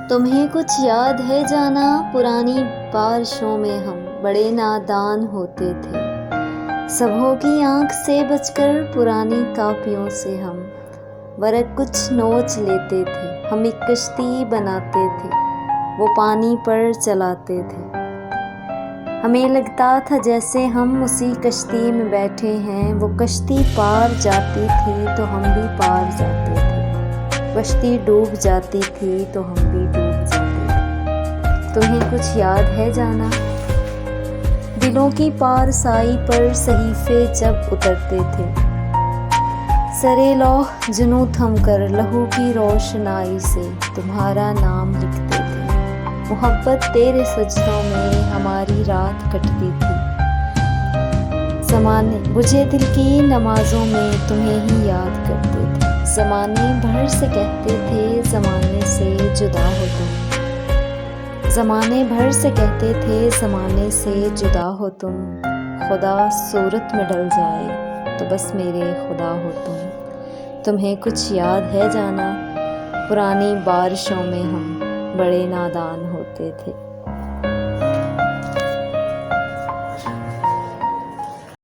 تمہیں کچھ یاد ہے جانا، پرانی بارشوں میں ہم بڑے نادان ہوتے تھے، صبحوں کی آنکھ سے بچ کر پرانی کاپیوں سے ہم ورق کچھ نوچ لیتے تھے، ہم ایک کشتی بناتے تھے، وہ پانی پر چلاتے تھے، ہمیں لگتا تھا جیسے ہم اسی کشتی میں بیٹھے ہیں، وہ کشتی پار جاتی تھی تو ہم بھی پار جاتے تھے، کشتی ڈوب جاتی تھی تو ہم بھی ڈوب جاتے تھے۔ تمہیں کچھ یاد ہے جانا، دلوں کی پارسائی پر صحیفے جب اترتے تھے، سرے لوح جنوں تھم کر لہو کی روشنائی سے تمہارا نام لکھتے تھے، محبت تیرے سجدوں میں ہماری رات کٹتی تھی، زمانے بجھے دل کی نمازوں میں تمہیں ہی یاد کرتے تھے، زمانے بھر سے کہتے تھے زمانے سے جدا ہو تم، زمانے بھر سے کہتے تھے زمانے سے جدا ہو تم، خدا صورت میں ڈل جائے تو بس میرے خدا ہو تم۔ تمہیں کچھ یاد ہے جانا، پرانی بارشوں میں ہم بڑے نادان ہوتے تھے۔